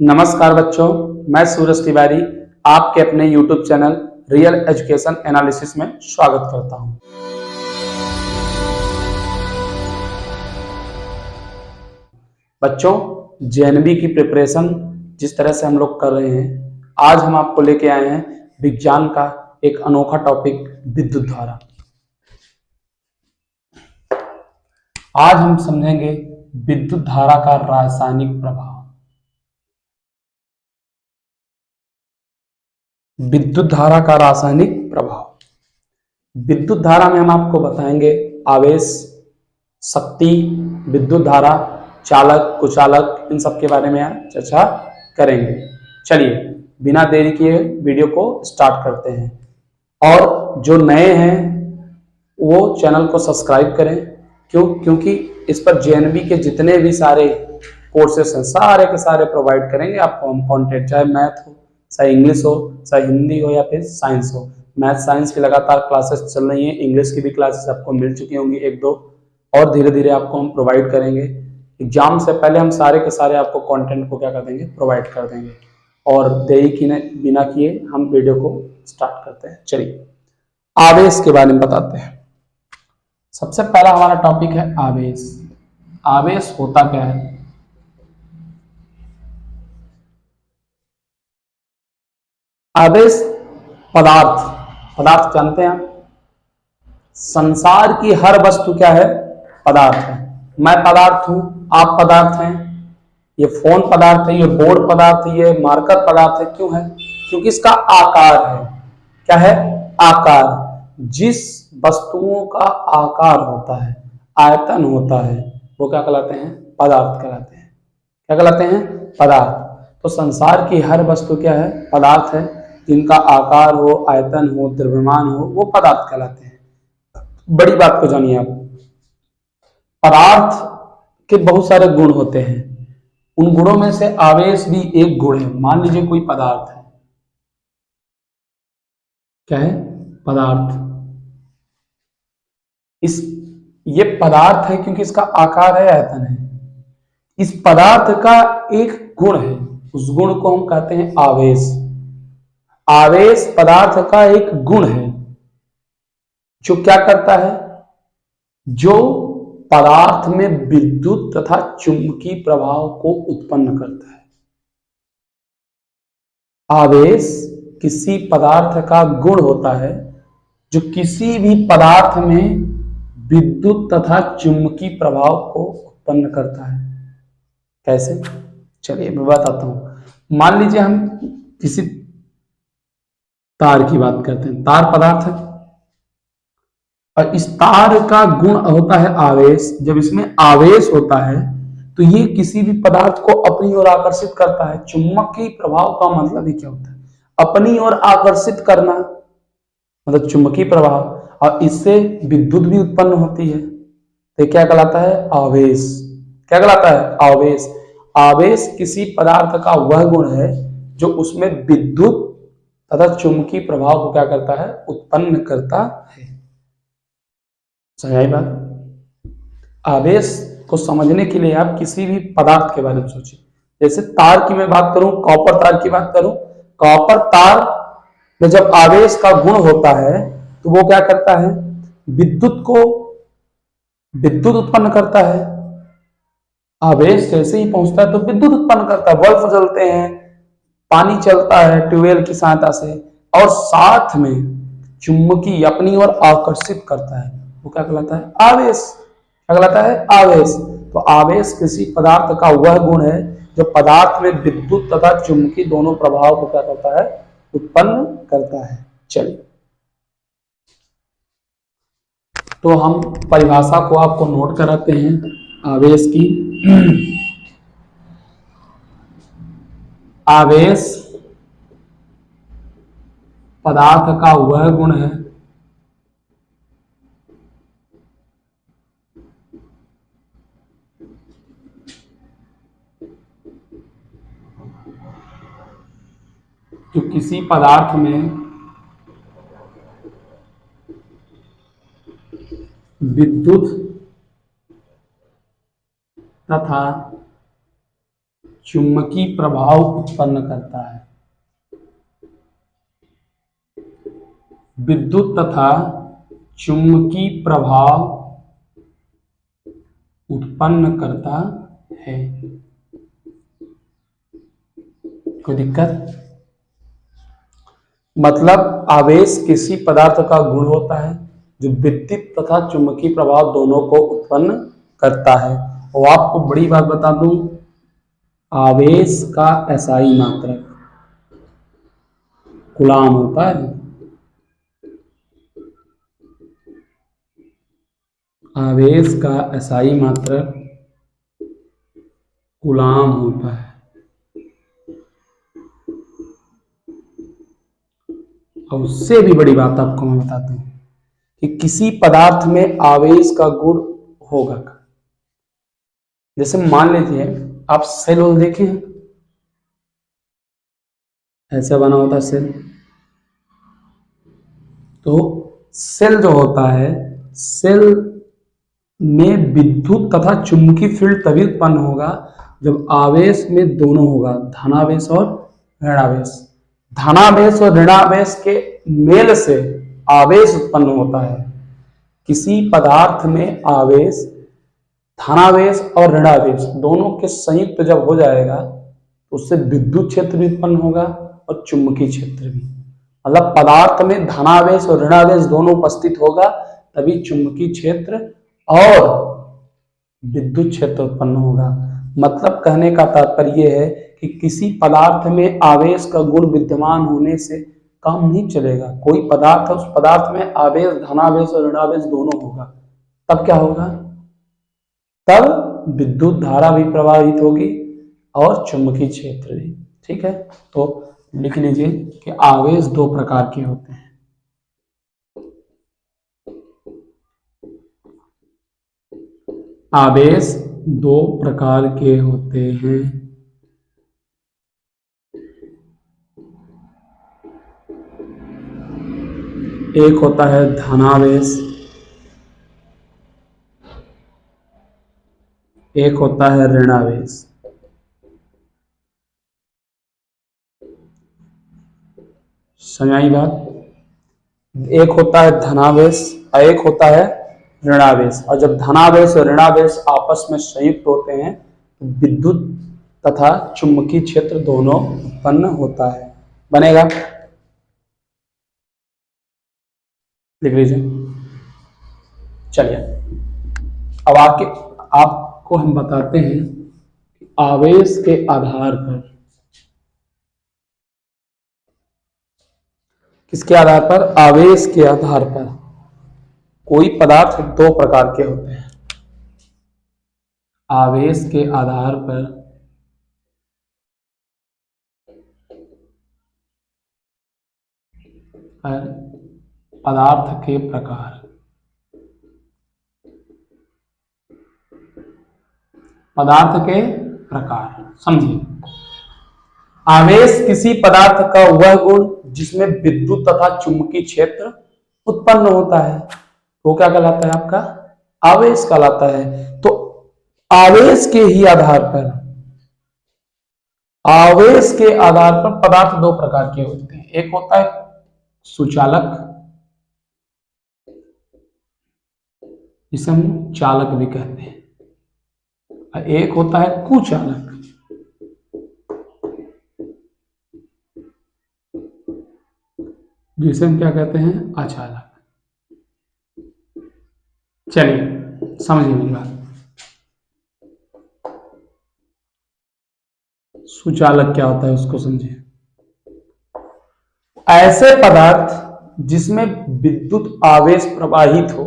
नमस्कार बच्चों, मैं सूरज तिवारी आपके अपने YouTube channel real education analysis में स्वागत करता हूं। बच्चों, जेएनबी की प्रिपरेशन जिस तरह से हम लोग कर रहे हैं, आज हम आपको लेके आए हैं विज्ञान का एक अनोखा टॉपिक विद्युत धारा। आज हम समझेंगे विद्युत धारा का रासायनिक प्रभाव। विद्युत धारा का रासायनिक प्रभाव। विद्युत धारा में हम आपको बताएंगे आवेश, शक्ति, विद्युत धारा, चालक, कुचालक, इन सब के बारे में चर्चा करेंगे। चलिए बिना देरी किए वीडियो को स्टार्ट करते हैं। और जो नए हैं वो चैनल को सब्सक्राइब करें। क्योंकि इस पर जेएनबी के जितने भी सारे कोर्सेस हैं सारे के सारे प्रोवाइड करेंगे आपको हम कंटेंट, चाहे मैथ हो, चाहे इंग्लिश हो, चाहे हिंदी हो या फिर साइंस हो। मैथ साइंस की लगातार क्लासेस चल रही हैं, इंग्लिश की भी क्लासेस आपको मिल चुकी होंगी एक दो, और धीरे धीरे आपको हम प्रोवाइड करेंगे। एग्जाम से पहले हम सारे के सारे आपको कंटेंट को क्या कर देंगे, प्रोवाइड कर देंगे। और देरी की बिना किए हम वीडियो को स्टार्ट करते हैं। चलिए आवेश के बारे में बताते हैं। सबसे पहला हमारा टॉपिक है आवेश। आवेश होता क्या है? आवेश पदार्थ, पदार्थ जानते हैं आप? संसार की हर वस्तु क्या है? पदार्थ है। मैं पदार्थ हूं, आप पदार्थ हैं, ये फोन पदार्थ है, ये बोर्ड पदार्थ है, ये मार्कर पदार्थ है। क्यों है? क्योंकि इसका आकार है। क्या है? आकार। जिस वस्तुओं का आकार होता है, आयतन होता है, वो क्या कहलाते हैं? पदार्थ कहलाते हैं। क्या कहलाते हैं? पदार्थ। तो संसार की हर वस्तु क्या है? पदार्थ है। जिनका आकार हो, आयतन हो, द्रव्यमान हो, वो पदार्थ कहलाते हैं। बड़ी बात को जानिए आप, पदार्थ के बहुत सारे गुण होते हैं। उन गुणों में से आवेश भी एक गुण है। मान लीजिए कोई पदार्थ है। क्या है? पदार्थ। इस ये पदार्थ है क्योंकि इसका आकार है, आयतन है। इस पदार्थ का एक गुण है, उस गुण को हम कहते हैं आवेश। आवेश पदार्थ का एक गुण है जो क्या करता है? जो पदार्थ में विद्युत तथा चुंबकीय प्रभाव को उत्पन्न करता है। आवेश किसी पदार्थ का गुण होता है जो किसी भी पदार्थ में विद्युत तथा चुंबकीय प्रभाव को उत्पन्न करता है। कैसे? चलिए मैं बताता हूं। मान लीजिए हम किसी तार की बात करते हैं। तार पदार्थ है और इस तार का गुण होता है आवेश। जब इसमें आवेश होता है तो ये किसी भी पदार्थ को अपनी ओर आकर्षित करता है। चुंबकीय प्रभाव का मतलब ही क्या होता है? अपनी ओर आकर्षित करना, मतलब चुंबकीय प्रभाव। और इससे विद्युत भी उत्पन्न होती है। तो क्या कहलाता है? आवेश। क्या कहलाता है? आवेश। आवेश किसी पदार्थ का वह गुण है जो उसमें विद्युत तथा चुंबकीय प्रभाव को क्या करता है? उत्पन्न करता है। समझ बात? आवेश को समझने के लिए आप किसी भी पदार्थ के बारे में सोचिए। जैसे तार की मैं बात करूं, कॉपर तार की बात करूं, कॉपर तार में जब आवेश का गुण होता है तो वो क्या करता है? विद्युत उत्पन्न करता है। आवेश जैसे ही पहुंचता है तो विद्युत उत्पन्न करता है। बल्ब जलते हैं, पानी चलता है ट्यूबवेल की सहायता से, और साथ में चुंबकीय अपनी ओर आकर्षित करता है। वो क्या कहलाता है? आवेश। क्या कहलाता है? आवेश। तो आवेश किसी पदार्थ का वह गुण है जो पदार्थ में विद्युत तथा चुंबकीय दोनों प्रभाव को क्या करता है? उत्पन्न करता है। चलिए तो हम परिभाषा को आपको नोट कराते हैं आवेश की। आवेश पदार्थ का वह गुण है जो किसी पदार्थ में विद्युत तथा चुंबकीय प्रभाव उत्पन्न करता है। विद्युत तथा चुंबकीय प्रभाव उत्पन्न करता है। कोई दिक्कत? मतलब आवेश किसी पदार्थ का गुण होता है जो विद्युत तथा चुंबकीय प्रभाव दोनों को उत्पन्न करता है। और आपको बड़ी बात बता दूं, आवेश का एसआई मात्रक कूलाम होता है। आवेश का एसआई मात्रक कूलाम होता है। और उससे भी बड़ी बात आपको मैं बताता हूं कि किसी पदार्थ में आवेश का गुण होगा। जैसे मान लीजिए आप सेल होल देखे हैं, ऐसा बना होता है सेल। तो सेल जो होता है, सेल में विद्युत तथा चुंबकीय फील्ड तभी उत्पन्न होगा जब आवेश में दोनों होगा, धनावेश और ऋणावेश। धनावेश और ऋणावेश के मेल से आवेश उत्पन्न होता है। किसी पदार्थ में आवेश, धनावेश और ऋणावेश दोनों के संयुक्त जब हो जाएगा तो उससे विद्युत क्षेत्र भी उत्पन्न होगा और चुंबकीय क्षेत्र भी। मतलब पदार्थ में धनावेश और ऋणावेश दोनों उपस्थित होगा तभी चुंबकीय क्षेत्र और विद्युत क्षेत्र उत्पन्न होगा। मतलब कहने का तात्पर्य है कि किसी पदार्थ में आवेश का गुण विद्यमान होने से काम नहीं चलेगा। कोई पदार्थ है, उस पदार्थ में आवेश, धनावेश और ऋणावेश दोनों होगा, तब क्या होगा? तब विद्युत धारा भी प्रवाहित होगी और चुंबकीय क्षेत्र भी। ठीक है, तो लिख लीजिए कि आवेश दो प्रकार के होते हैं। आवेश दो प्रकार के होते हैं। एक होता है धनावेश, एक होता है ऋणावेश। समझ आई बात? एक होता है धनावेश और एक होता है ऋणावेश। और जब धनावेश और ऋणावेश आपस में संयुक्त होते हैं तो विद्युत तथा चुंबकीय क्षेत्र दोनों उत्पन्न होता है। बनेगा? लिख लीजिए। चलिए अब आपको हम बताते हैं आवेश के आधार पर, किसके आधार पर? आवेश के आधार पर कोई पदार्थ दो प्रकार के होते हैं। आवेश के आधार पर पदार्थ के प्रकार। पदार्थ के प्रकार समझिए। आवेश किसी पदार्थ का वह गुण जिसमें विद्युत तथा चुंबकीय क्षेत्र उत्पन्न होता है, वो क्या कहलाता है? आपका आवेश कहलाता है। तो आवेश के ही आधार पर, आवेश के आधार पर पदार्थ दो प्रकार के होते हैं। एक होता है सुचालक, जिसे हम चालक भी कहते हैं, और एक होता है कुचालक, जिसे हम क्या कहते हैं? अचालक। चलिए समझिए मेरी बात। सुचालक क्या होता है उसको समझिए। ऐसे पदार्थ जिसमें विद्युत आवेश प्रवाहित हो,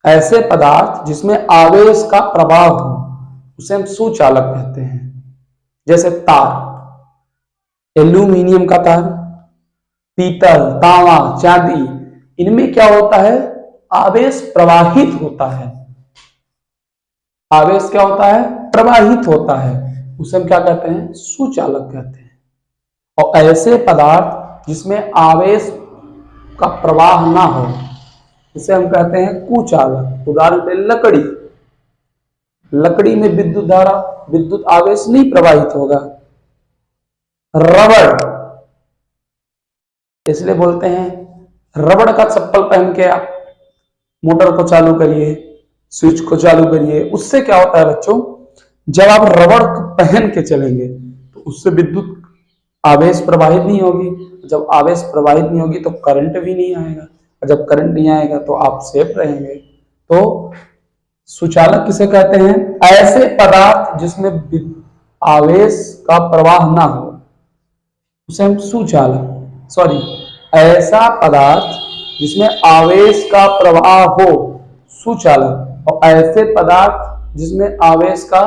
ऐसे पदार्थ जिसमें आवेश का प्रवाह हो, उसे हम सुचालक कहते हैं। जैसे तार, एल्यूमिनियम का तार, पीतल, तांबा, चांदी, इनमें क्या होता है? आवेश प्रवाहित होता है। आवेश क्या होता है? प्रवाहित होता है। उसे हम क्या कहते हैं? सुचालक कहते हैं। और ऐसे पदार्थ जिसमें आवेश का प्रवाह ना हो, इसे हम कहते हैं कुचालक। उदाहरण के लिए लकड़ी, लकड़ी में विद्युत धारा, विद्युत आवेश नहीं प्रवाहित होगा। रबड़, इसलिए बोलते हैं रबड़ का चप्पल पहन के आप मोटर को चालू करिए, स्विच को चालू करिए, उससे क्या होता है बच्चों, जब आप रबड़ पहन के चलेंगे तो उससे विद्युत आवेश प्रवाहित नहीं होगी। जब आवेश प्रवाहित नहीं होगी तो करंट भी नहीं आएगा, और जब करंट नहीं आएगा तो आप सेफ रहेंगे। तो सुचालक किसे कहते हैं? ऐसे पदार्थ जिसमें आवेश का प्रवाह ना हो उसे हम सुचालक, सॉरी, ऐसा पदार्थ जिसमें आवेश का प्रवाह हो सुचालक, और ऐसे पदार्थ जिसमें आवेश का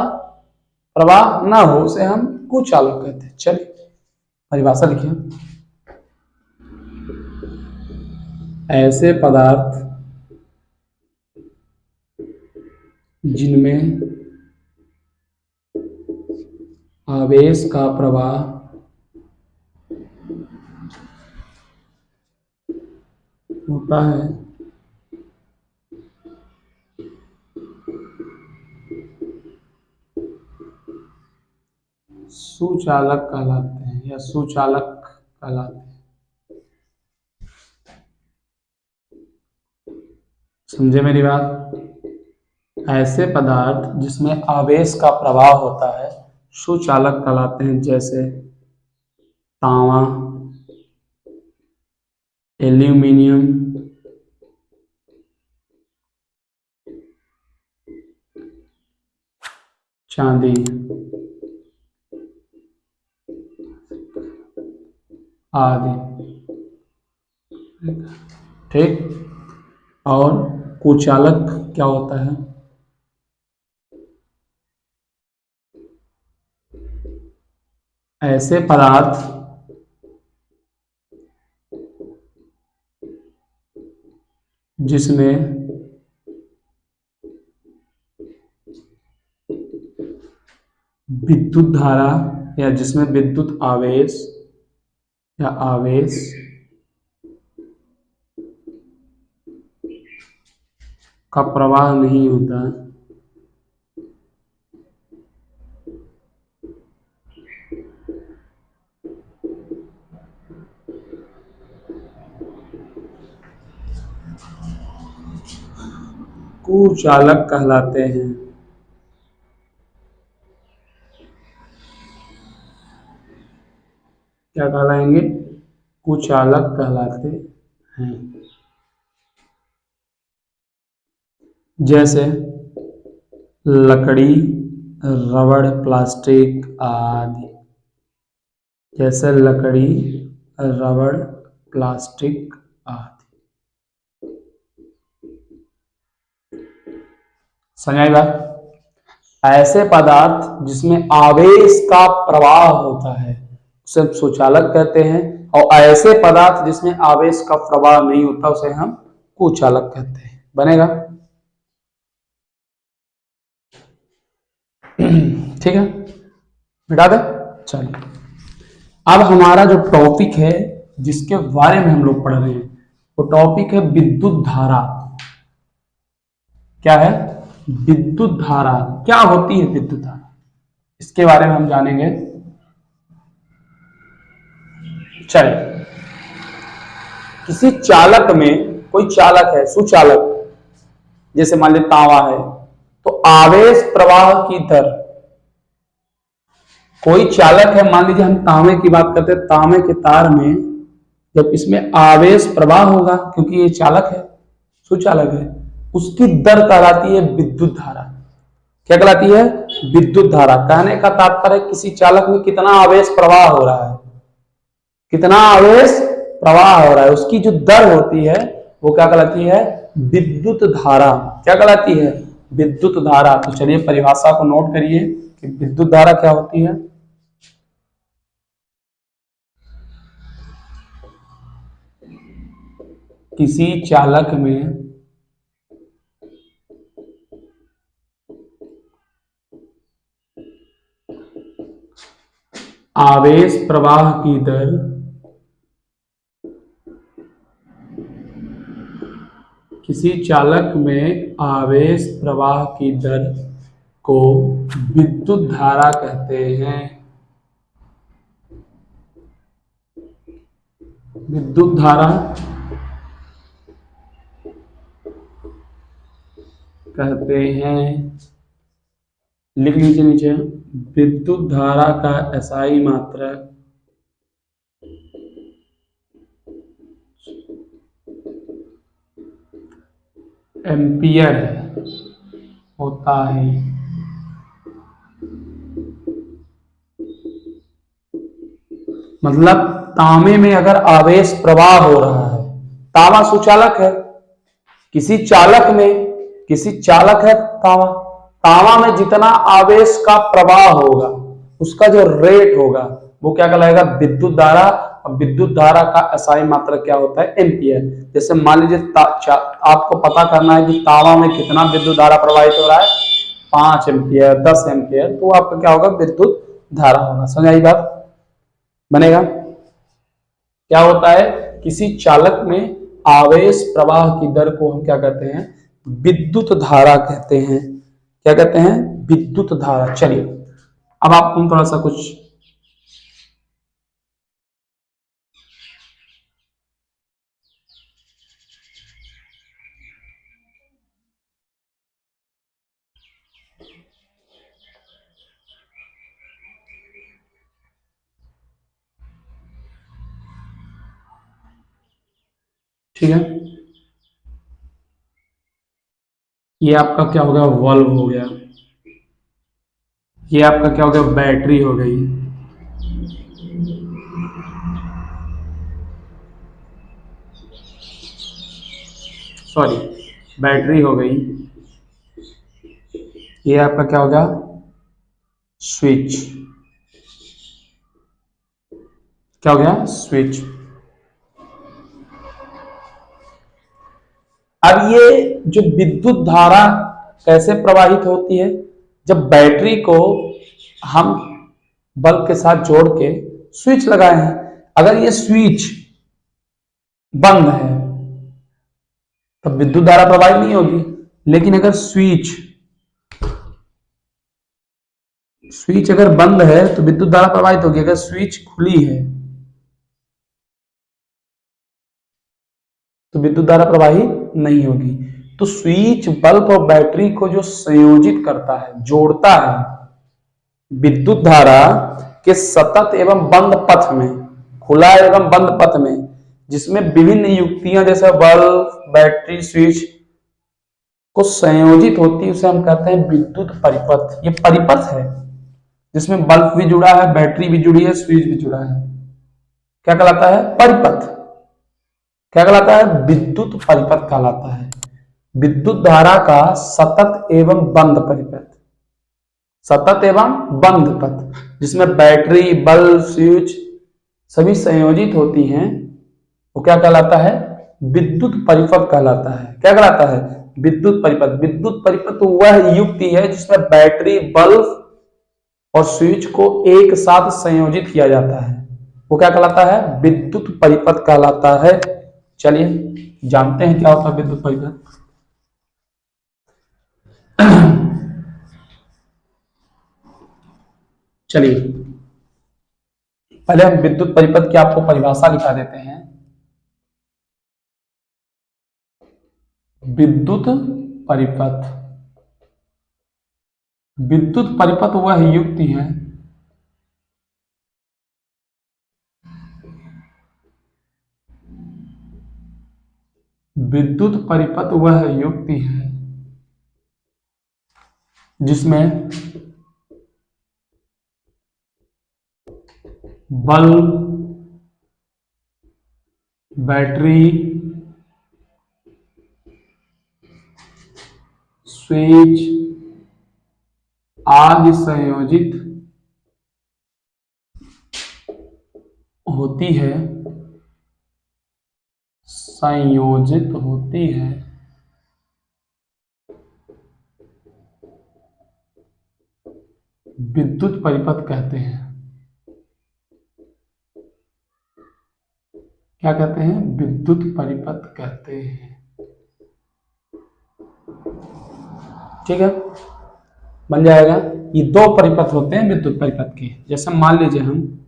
प्रवाह ना हो उसे हम कुचालक कहते हैं। चलिए परिभाषा लिखिए। ऐसे पदार्थ जिनमें आवेश का प्रवाह होता है सुचालक कहलाते हैं या सुचालक कहलाते हैं। समझे मेरी बात? ऐसे पदार्थ जिसमें आवेश का प्रवाह होता है सुचालक कहलाते हैं, जैसे तांबा, एल्यूमिनियम, चांदी आदि। ठीक। और कुचालक क्या होता है? ऐसे पदार्थ जिसमें विद्युत धारा या जिसमें विद्युत आवेश या आवेश का प्रवाह नहीं होता, कुचालक कहलाते हैं। क्या कहलाएंगे? कुचालक कहलाते हैं। जैसे लकड़ी, रबड़, प्लास्टिक आदि। जैसे लकड़ी, रबड़, प्लास्टिक आदि। समझ बात? ऐसे पदार्थ जिसमें आवेश का प्रवाह होता है उसे हम सुचालक कहते हैं, और ऐसे पदार्थ जिसमें आवेश का प्रवाह नहीं होता उसे हम कुचालक कहते हैं। बनेगा? ठीक है, मिटा दे। चलिए अब हमारा जो टॉपिक है जिसके बारे में हम लोग पढ़ रहे हैं वो टॉपिक है विद्युत धारा। क्या है? विद्युत धारा। क्या होती है विद्युत धारा, इसके बारे में हम जानेंगे। चलिए, किसी चालक में, कोई चालक है सुचालक, जैसे मान लीजिए तांबा है, तो आवेश प्रवाह की दर, कोई चालक है, मान लीजिए हम तांबे की बात करते हैं, तांबे के तार में जब इसमें आवेश प्रवाह होगा, क्योंकि ये चालक है, सुचालक है, उसकी दर कहलाती है विद्युत धारा। क्या कहलाती है? विद्युत धारा। कहने का तात्पर्य किसी चालक में कितना आवेश प्रवाह हो रहा है, कितना आवेश प्रवाह हो रहा है, उसकी जो दर होती है वो क्या कहलाती है? विद्युत धारा। क्या कहलाती है? विद्युत धारा। तो चलिए परिभाषा को नोट करिए कि विद्युत धारा क्या होती है। किसी चालक में आवेश प्रवाह की दर किसी चालक में आवेश प्रवाह की दर को विद्युत धारा कहते हैं। विद्युत धारा कहते हैं, लिख लीजिए नीचे, विद्युत धारा का एसआई मात्रक एम्पियर होता है। मतलब तांबे में अगर आवेश प्रवाह हो रहा है, तांबा सुचालक है, किसी चालक है तांबा, तांबा में जितना आवेश का प्रवाह होगा उसका जो रेट होगा वो क्या कहलाएगा, विद्युत धारा। और विद्युत धारा का एसआई मात्रक क्या होता है, एम्पियर। जैसे मान लीजिए आपको पता करना है कि तांबा में कितना विद्युत धारा प्रवाहित हो रहा है, 5 एम्पियर, 10 एम्पियर, तो आपका क्या होगा, विद्युत धारा होगा। समझ आई बात, बनेगा। क्या होता है, किसी चालक में आवेश प्रवाह की दर को हम क्या कहते हैं, विद्युत धारा कहते हैं। क्या कहते हैं, विद्युत धारा। चलिए अब आपको थोड़ा सा कुछ ठीक है, ये आपका क्या हो गया, वॉल्व हो गया। ये आपका क्या हो गया, बैटरी हो गई। सॉरी, बैटरी हो गई। ये आपका क्या हो गया, स्विच। क्या हो गया, स्विच। अब ये जो विद्युत धारा कैसे प्रवाहित होती है, जब बैटरी को हम बल्ब के साथ जोड़ के स्विच लगाए हैं, अगर ये स्विच बंद है तब विद्युत धारा प्रवाहित नहीं होगी। लेकिन अगर स्विच अगर बंद है तो विद्युत धारा प्रवाहित होगी। अगर स्विच खुली है तो विद्युत धारा प्रवाहित नहीं होगी। तो स्विच बल्ब और बैटरी को जो संयोजित करता है, जोड़ता है, विद्युत धारा के सतत एवं बंद पथ में, खुला एवं बंद पथ में, जिसमें विभिन्न युक्तियां जैसे बल्ब, बैटरी, स्विच को संयोजित होती है, उसे हम कहते हैं विद्युत परिपथ। ये परिपथ है जिसमें बल्ब भी जुड़ा है, बैटरी भी जुड़ी है, स्विच भी जुड़ा है। क्या कहलाता है, परिपथ। क्या कहलाता है, विद्युत परिपथ कहलाता है। विद्युत धारा का सतत एवं बंद परिपथ, सतत एवं बंद पथ, जिसमें बैटरी, बल्ब, स्विच सभी संयोजित होती हैं, वो क्या कहलाता है, विद्युत परिपथ कहलाता है। क्या कहलाता है, विद्युत परिपथ। विद्युत परिपथ वह युक्ति है जिसमें बैटरी, बल्ब और स्विच को एक साथ संयोजित किया जाता है, वो क्या कहलाता है, विद्युत परिपथ कहलाता है। चलिए जानते हैं क्या होता है विद्युत परिपथ। चलिए पहले हम विद्युत परिपथ की आपको परिभाषा लिखा देते हैं। विद्युत परिपथ, विद्युत परिपथ वह युक्ति है विद्युत परिपथ वह युक्ति है जिसमें बल्ब, बैटरी, स्विच आदि संयोजित होती है, संयोजित होती है, विद्युत परिपथ कहते हैं। क्या कहते हैं, विद्युत परिपथ कहते हैं। ठीक है, बन जाएगा। ये दो परिपथ होते हैं विद्युत परिपथ के। जैसे मान लीजिए हम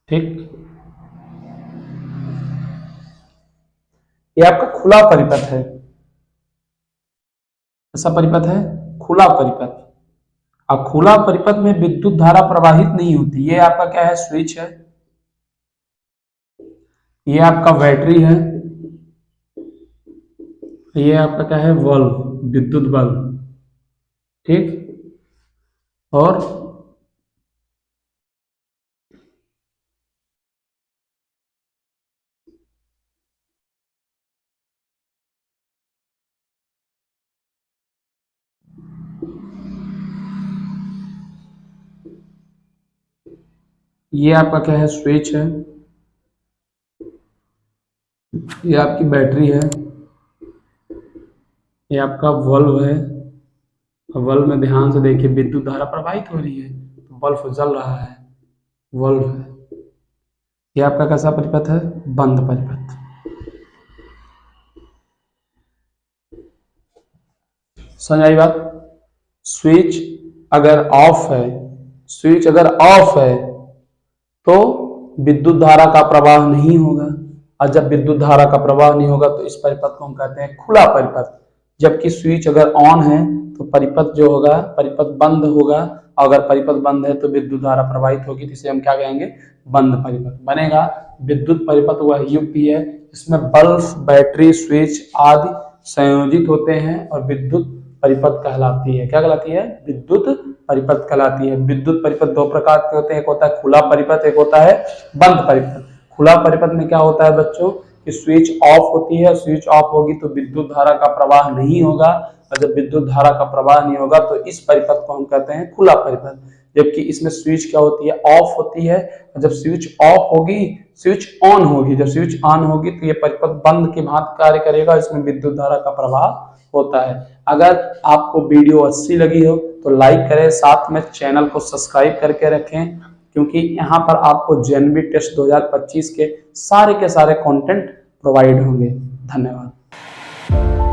ठीक, ये आपका खुला परिपथ है। ऐसा परिपथ है खुला परिपथ। अब खुला परिपथ में विद्युत धारा प्रवाहित नहीं होती। ये आपका क्या है, स्विच है। ये आपका बैटरी है। ये आपका क्या है, बल्ब, विद्युत बल्ब। ठीक, और ये आपका क्या है, स्विच है। ये आपकी बैटरी है। ये आपका बल्ब है। बल्ब में ध्यान से देखिए विद्युत धारा प्रवाहित हो रही है, तो बल्ब जल रहा है, बल्ब है। ये आपका कैसा परिपथ है, बंद परिपथ। समझ आई बात। स्विच अगर ऑफ है, स्विच अगर ऑफ है तो विद्युत धारा का प्रवाह नहीं होगा। और जब विद्युत धारा का प्रवाह नहीं होगा तो इस परिपथ को हम कहते हैं खुला परिपथ। जबकि स्विच अगर ऑन है तो परिपथ जो होगा, परिपथ बंद होगा। अगर परिपथ बंद है तो विद्युत धारा प्रवाहित होगी, तो इसे हम क्या कहेंगे, बंद परिपथ बनेगा। विद्युत परिपथ वह युक्ति है जिसमें बल्ब, बैटरी, स्विच आदि संयोजित होते हैं और विद्युत परिपथ कहलाती है। क्या कहलाती है, विद्युत परिपथ कहलाती है। विद्युत परिपथ दो प्रकार के होते हैं, एक होता है खुला परिपथ, एक होता है बंद परिपथ। खुला परिपथ में क्या होता है बच्चों कि स्विच ऑफ होती है, स्विच ऑफ होगी तो विद्युत धारा का प्रवाह नहीं होगा। और जब विद्युत धारा का प्रवाह नहीं होगा तो इस परिपथ को हम कहते हैं खुला परिपथ। जबकि इसमें स्विच क्या होती है, ऑफ होती है। और जब स्विच ऑफ होगी, स्विच ऑन होगी, जब स्विच ऑन होगी तो ये परिपथ बंद की भांति कार्य करेगा, इसमें विद्युत धारा का प्रवाह होता है। अगर आपको वीडियो अच्छी लगी हो तो लाइक करें, साथ में चैनल को सब्सक्राइब करके रखें, क्योंकि यहाँ पर आपको जेएनवी टेस्ट 2025 के सारे कंटेंट प्रोवाइड होंगे। धन्यवाद।